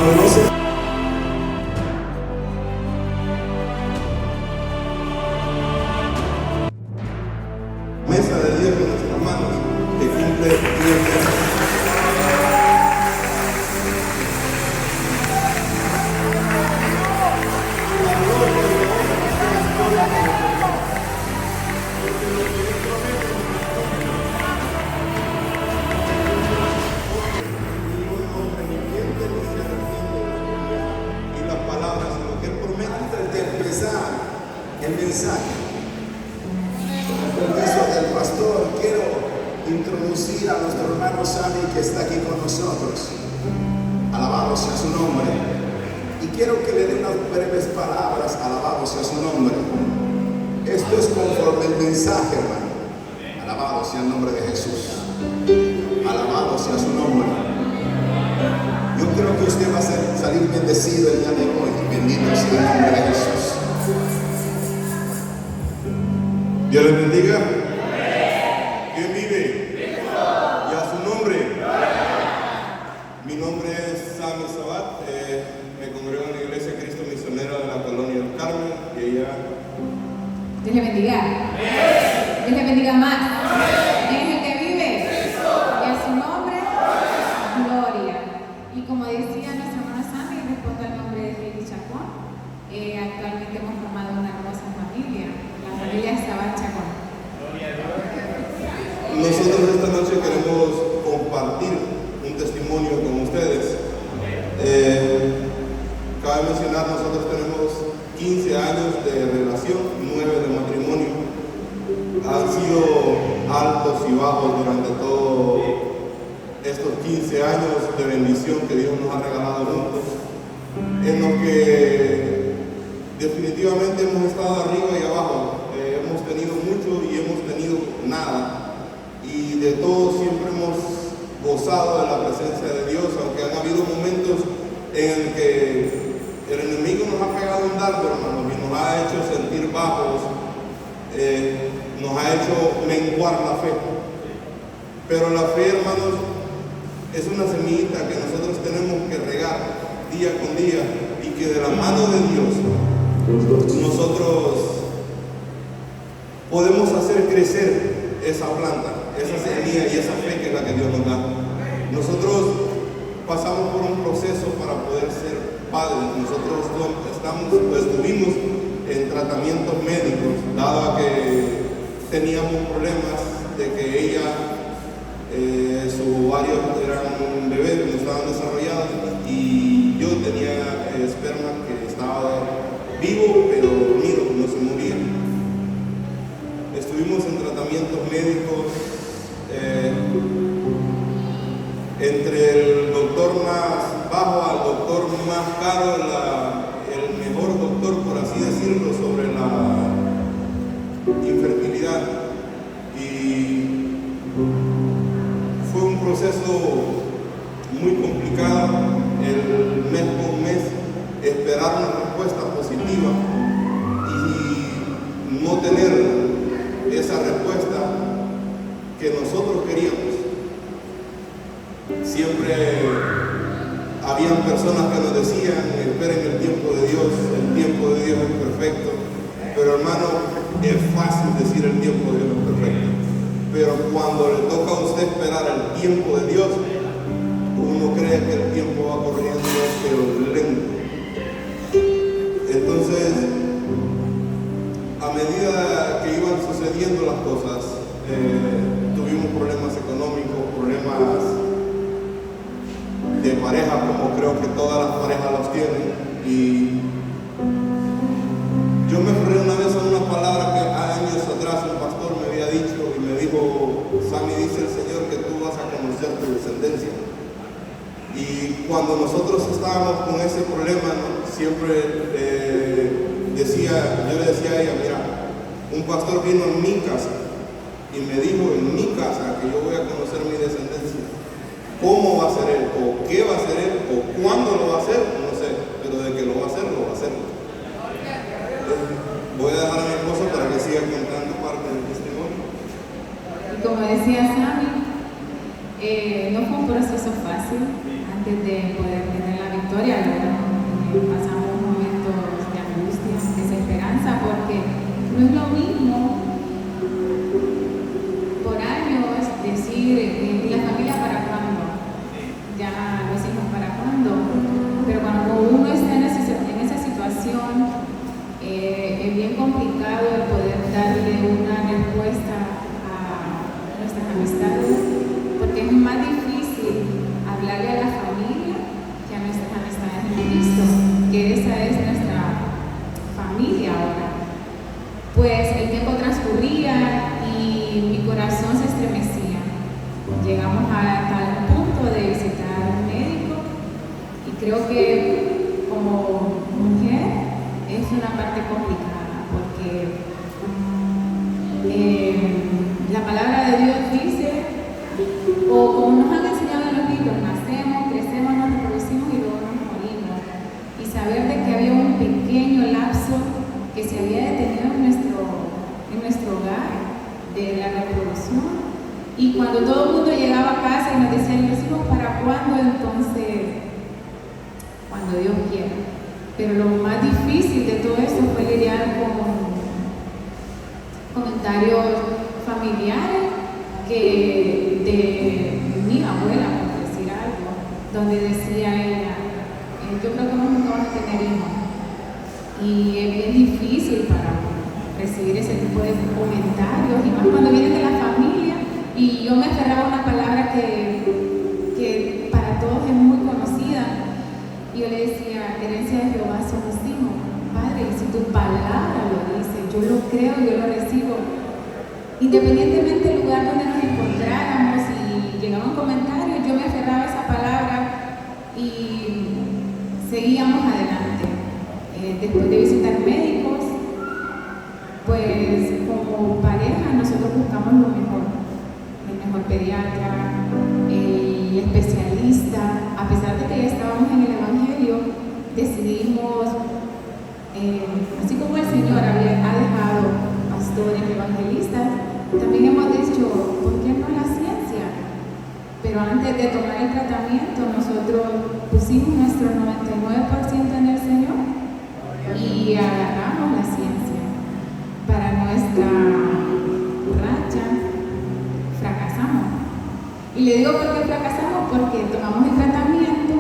Cuando no se mesa de Dios con nuestras manos que cumple 10 meses. Y las palabras, sino que Él promete antes de empezar el mensaje. Con el permiso del pastor, quiero introducir a nuestro hermano Sammy que está aquí con nosotros. Alabado sea su nombre. Y quiero que le dé unas breves palabras, alabado sea su nombre. Esto es conforme el mensaje, hermano. Alabado sea el nombre de Jesús. Alabado sea su nombre. Yo creo que usted va a salir bendecido el día de hoy. Bendito sea el nombre de Jesús. Dios les bendiga. ¿Quién vive? Y a su nombre. Mi nombre es Sammy Sabat. Me congrego en la Iglesia Cristo Misionero de la Colonia del Carmen. Y ella... Dios le bendiga. Dios le bendiga más. ¿Quién es el que vive? Y a su nombre, gloria. Y como decía nuestra hermana Sammy, respondo al nombre de Heidi Chacón. Actualmente hemos formado una hermosa familia, la familia Sabat Chacón. Nosotros esta noche queremos compartir un testimonio con ustedes. Cabe mencionar, nosotros tenemos 15 años de relación, 9 de matrimonio. Han sido altos y bajos durante todos estos 15 años de bendición que Dios nos ha regalado juntos, en los que definitivamente hemos estado arriba y abajo. Hemos tenido mucho y hemos tenido nada, y de todo siempre hemos gozado de la presencia de Dios, aunque han habido momentos en que el enemigo nos ha pegado un dardo, hermanos, y nos ha hecho sentir bajos, nos ha hecho menguar la fe. Pero la fe, hermanos, es una semillita que nosotros tenemos que regar día con día, y que de la mano de Dios nosotros podemos hacer crecer esa planta, esa semilla y esa fe que es la que Dios nos da. Nosotros pasamos por un proceso para poder ser padres. Nosotros estuvimos en tratamientos médicos, dado a que teníamos problemas de que ella, sus ovarios eran bebés, no estaban desarrollados, y yo tenía esperma que estaba vivo pero dormido, no se movía. Estuvimos en tratamientos médicos, entre el doctor más bajo al doctor más caro, el mejor doctor, por así decirlo, sobre la infertilidad. Y fue un proceso muy complicado, el mes con mes, esperar una respuesta positiva y no tener esa respuesta que nosotros queríamos. Siempre habían personas que nos decían: esperen el tiempo de Dios es perfecto. Pero hermano, es fácil decir el tiempo de Dios es perfecto, pero cuando le toca a usted esperar el tiempo de Dios, uno cree que el tiempo va corriendo pero lento. Entonces, a medida que iban sucediendo las cosas, tuvimos problemas económicos, problemas de pareja, como creo que todas las parejas los tienen. Y yo me aferré una vez a una palabra que años atrás un pastor me había dicho, y me dijo: Sammy, dice el Señor que tú vas a conocer tu descendencia. Y cuando nosotros estábamos con ese problema, ¿no?, siempre yo le decía a ella: mira, un pastor vino en mi casa y me dijo en mi casa que yo voy a conocer mi descendencia. ¿Cómo va a ser él? ¿O qué va a hacer él? ¿O cuándo lo va a hacer? No sé, pero de que lo va a hacer, lo va a hacer. Voy a dejar a mi esposo para que siga contando parte del testimonio. Y como decía Sammy, no fue un proceso fácil antes de poder tener la victoria contradictoria, ¿verdad? Pasamos momentos de angustia, desesperanza, porque no es lo mismo por años decir, ¿y la familia para cuándo? Ya los hijos para cuándo. Pero cuando uno está en esa situación, es bien complicado el poder darle una respuesta a nuestras amistades, porque es más difícil hablarle a la familia que a nuestras amistades en Cristo, que esa es nuestra familia ahora. Pues el tiempo transcurría y mi corazón se estremecía. Llegamos a tal punto de visitar a un médico y creo que como mujer es una parte complicada porque la palabra de Dios dice, o como nos han enseñado en los libros, nacemos, crecemos, nos reproducimos y luego nos morimos. Y saber de que había un pequeño lapso que se había detenido en nuestro hogar de la reproducción. Y cuando todo el mundo llegaba a casa y nos decían, los hijos, ¿para cuándo? Entonces, cuando Dios quiera. Pero lo más difícil de todo esto fue lidiar con comentarios familiares que de mi abuela, por decir algo, donde decía ella, yo creo que nunca vamos a tener hijos. Y es bien difícil para recibir ese tipo de comentarios, y más cuando vienen de la familia. Y yo me aferraba a una palabra que para todos es muy conocida. Y yo le decía, herencia de Jehová son los hijos. Padre, si tu palabra lo dice, yo lo creo, yo lo recibo. Independientemente del lugar donde nos encontráramos y llegaban comentarios, yo me aferraba a esa palabra y seguíamos adelante. Después de visitar médicos, pues como pareja nosotros buscamos lo mejor, el mejor pediatra, el especialista. A pesar de que ya estábamos en el Evangelio, decidimos, así como el Señor ha dejado pastores, evangelistas, también hemos dicho, ¿por qué no la ciencia? Pero antes de tomar el tratamiento, nosotros pusimos nuestro 99% en el Señor y agarramos la ciencia. Para nuestra racha, fracasamos. Y le digo por qué fracasamos, porque tomamos el tratamiento,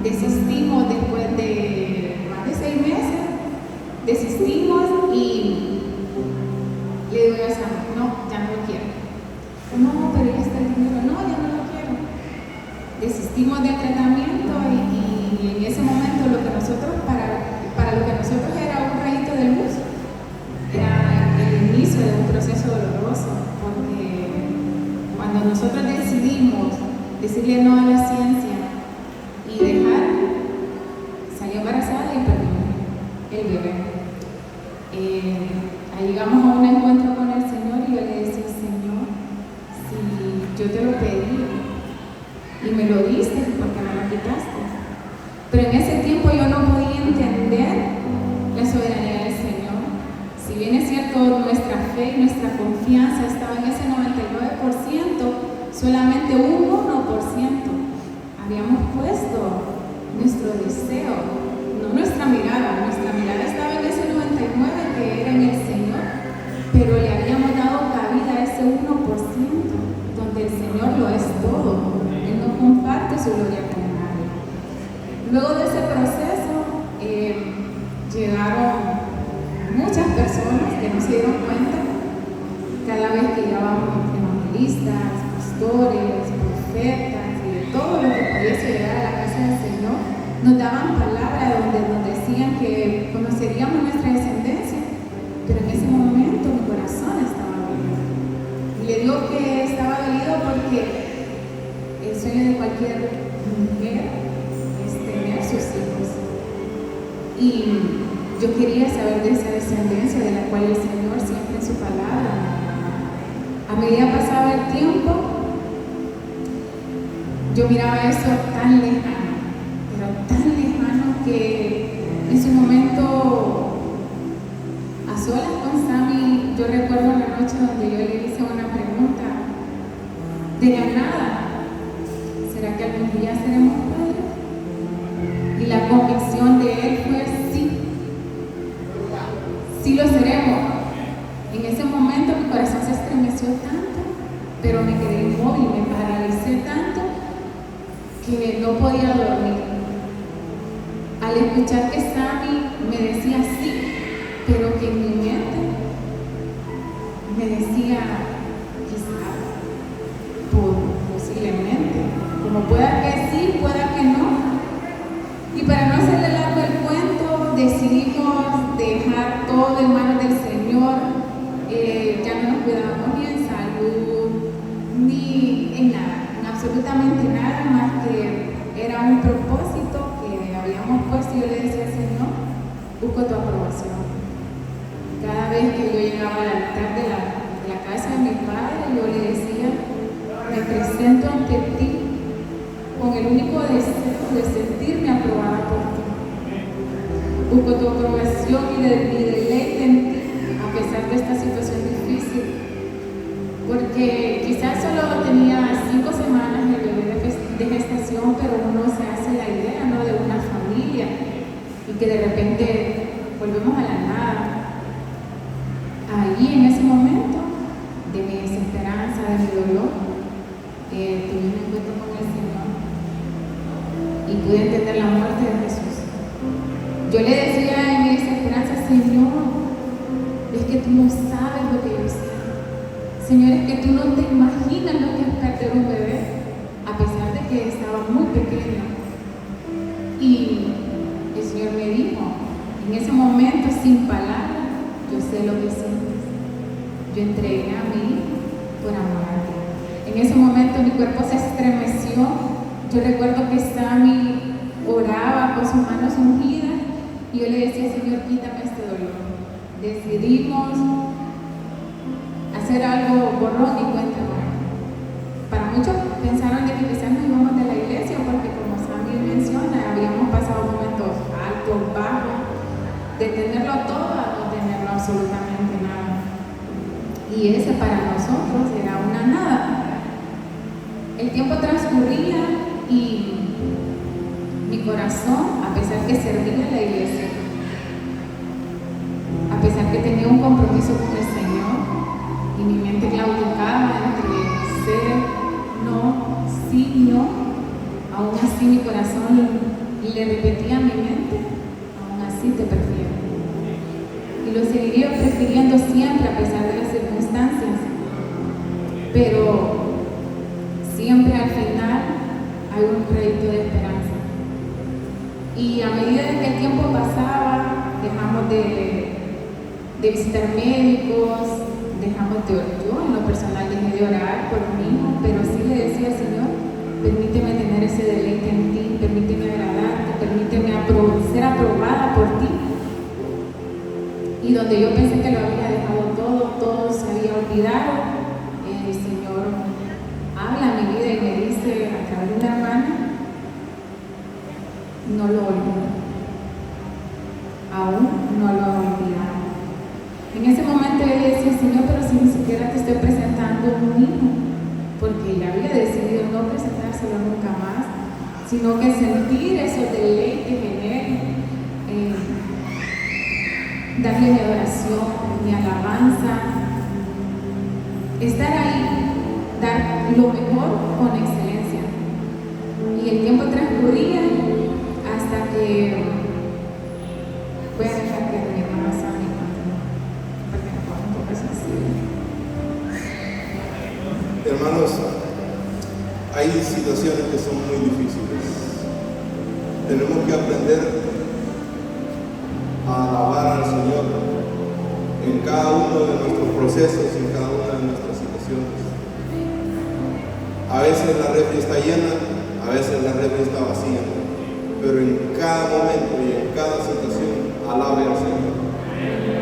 desistimos después de más de 6 meses, desistimos y le digo a Sam, no, ya no lo quiero. No, pero ya está el dinero, no, ya no lo quiero. Desistimos del tratamiento y en ese momento lo que nosotros, para lo que nosotros era un rayito de luz, era el inicio de un proceso doloroso, porque cuando nosotros decidimos decirle no a la ciencia y dejar, salí embarazada y perdí el bebé. Ahí llegamos a un encuentro con el Señor y yo le decía, Señor, si yo te lo pedí y me lo diste, ¿por qué me lo quitaste? Pero en ese tiempo yo no podía entender la soberanía del Señor. Si bien es cierto, nuestra fe y nuestra confianza estaba en ese 99%, solamente un 1% habíamos puesto nuestro deseo, no nuestra mirada estaba en ese 99% que era en el Señor, pero le habíamos dado cabida a ese 1%, donde el Señor lo es todo, Él no comparte su gloria con nadie. Luego de ese proceso, llegaron muchas personas que no se dieron cuenta. Cada vez que llegábamos evangelistas, pastores, profetas y de todo lo que pudiese llegar a la casa del Señor, nos daban palabras donde nos decían que conoceríamos nuestra descendencia, pero en ese momento mi corazón estaba dolido. Y le digo que estaba dolido porque el sueño de cualquier mujer es tener sus hijos. Y yo quería saber de esa descendencia de la cual el Señor siempre en su palabra. A medida que pasaba el tiempo, yo miraba eso tan lejano, pero tan lejano que en su momento, a solas con Sammy, yo recuerdo una noche donde yo le hice una pregunta de la nada: ¿será que algún día seremos padres? Y la convicción de él fue sí, sí lo seremos. En ese momento mi corazón se estremeció tanto, pero me quedé inmóvil, me paralicé tanto que no podía dormir. Al escuchar que Sammy me decía sí, pero que en mi mente me decía quizás, posiblemente, como pueda que sí, pueda que no. Y para no hacerle largo el cuento, decidimos dejar todo en manos del Señor. Ya no nos cuidábamos ni en salud, ni en nada, en absolutamente nada, más que era un propósito que habíamos puesto. Y yo le decía, Señor, busco tu aprobación. Cada vez que yo llegaba al altar de la casa de mi padre, yo le decía, me presento ante ti con el único deseo de sentirme aprobada por ti. Busco tu aprobación y deleite en ti, a pesar de esta situación difícil, porque quizás solo tenía 5 semanas el bebé de gestación, pero uno se hace la idea, ¿no?, de una familia, y que de repente volvemos a la nada. Allí, en ese momento de mi desesperanza, de mi dolor, tuve un encuentro con el Señor y pude entender la muerte de Jesús. Yo le decía en mi desesperanza, Señor, es que tú no sabes lo que yo sé. Señor, es que tú no te imaginas lo que es perder un bebé, a pesar de que estaba muy pequeño. Y el Señor me dijo, en ese momento, sin palabras, yo sé lo que sientes. Yo entregué a mi hijo por amor a ti. En ese momento mi cuerpo se estremeció. Yo recuerdo que Sammy oraba con sus manos ungidas y yo le decía, Señor, quítame este dolor. Decidimos hacer algo borrón y cuenta nueva. Para muchos pensaron de que quizás nos íbamos de la iglesia porque, como Sammy menciona, habíamos pasado momentos altos, bajos, de tenerlo todo a no tenerlo absolutamente nada. Y ese para nosotros era una nada. El tiempo transcurría y mi corazón, a pesar que servía en la iglesia, a pesar que tenía un compromiso con el Señor, y mi mente claudicaba entre ser, no, sí, no, aún así mi corazón le repetía a mi mente, aún así te prefiero. Y lo seguiría prefiriendo siempre a pesar de las circunstancias, pero siempre al final hay un crédito de esperanza. Y a medida que el tiempo pasaba, dejamos de visitar médicos, dejamos de orar. Yo en lo personal dejé de orar por mí mismo, pero sí le decía, Señor, permíteme tener ese deleite en ti, permíteme agradarte, permíteme ser aprobada por ti. Y donde yo pensé que lo había dejado todo se había olvidado, el Señor habla a mi vida y me dice a través de una hermana, no lo olvido, aún no lo he olvidado. En ese momento yo le decía, Señor, pero si ni siquiera te estoy presentando un hijo, porque ya había decidido no presentárselo nunca más, sino que sentir esos deleites en él, darle mi adoración, mi alabanza, estar ahí, dar lo mejor con excelencia. Y el tiempo transcurría hasta que voy a dejar que mi hermana Sammy continúe, porque me pongo un poco sensible. Hermanos, hay situaciones que son muy difíciles. Tenemos que aprender a alabar al Señor en cada uno de nuestros procesos, en cada una de nuestras situaciones. A veces la refri está llena, a veces la refri está vacía, pero en cada momento y en cada situación alabe al Señor,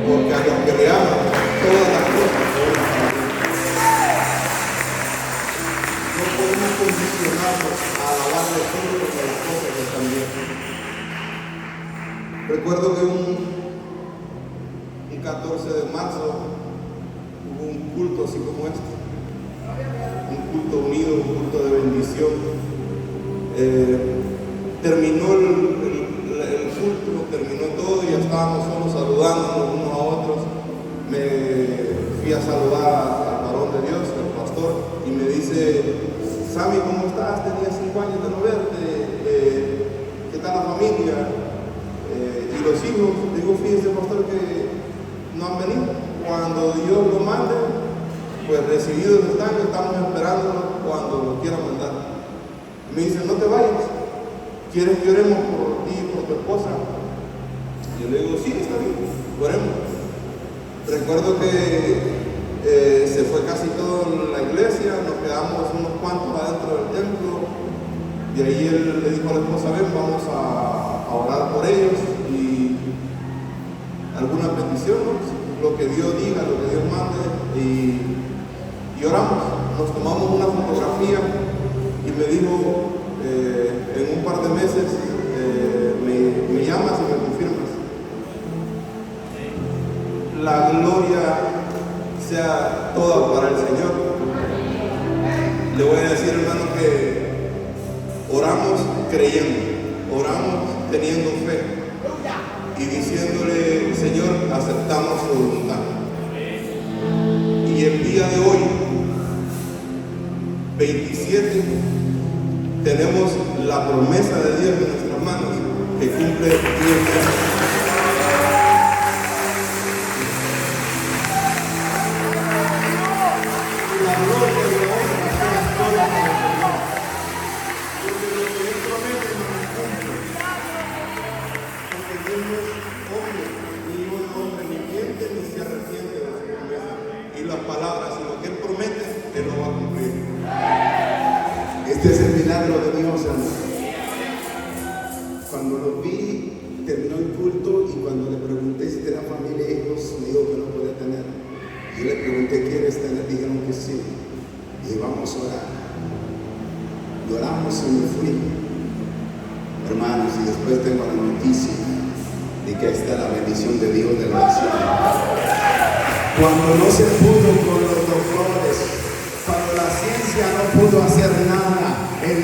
porque a los que le aman todas las cosas son para bien. No podemos condicionarnos a alabarle solo porque las cosas están bien. Recuerdo que un 14 de marzo hubo un culto así como este, un culto unido, un culto de bendición. Terminó culto, terminó todo y ya estábamos solo saludándonos unos a otros. Me fui a saludar al varón de Dios, al pastor, y me dice: Sammy, ¿cómo estás? Tenía 5 años de no verte. ¿Qué tal la familia? Y los hijos. Digo, fíjese, pastor, que no han venido. Cuando Dios lo mande, pues recibidos están, estamos esperando cuando lo quiera mandar. Me dice: no te vayas, ¿quieres que oremos por ti y por tu esposa? Yo le digo: sí, está bien, oremos. Recuerdo que se fue casi todo en la iglesia, nos quedamos unos cuantos adentro del templo, y ahí él le dijo a la esposa: ven, vamos a orar por ellos y alguna petición, ¿no? Lo que Dios diga, lo que Dios mande, y oramos. Nos tomamos una fotografía y me dijo: en un par de meses me llamas y me confirmas. La gloria sea toda para el Señor. Le voy a decir, hermano, que oramos creyendo, oramos teniendo fe y diciéndole: Señor, aceptamos su voluntad. Y el día de hoy, 27, tenemos la promesa de Dios en nuestras manos, que cumple 10 meses. La gloria y la honra sean todas para el Señor, porque lo que Él promete no lo cumple, porque Dios no es hombre, ni hijo de hombre, ni miente ni se arrepiente de su promesa y las palabras, sino que Él promete, Él lo va a cumplir. Este es el milagro de Dios, hermano. Cuando lo vi, terminó el culto, y cuando le pregunté si tenía familia e hijos, me dijo que no podía tener. Yo le pregunté: ¿quieres tener? Dijeron que sí. Y vamos a orar. Y oramos y me fui. Hermanos, y después tengo la noticia de que está la bendición de Dios de la nación. Cuando no se pudo con los doctores, cuando la ciencia no pudo hacer nada, el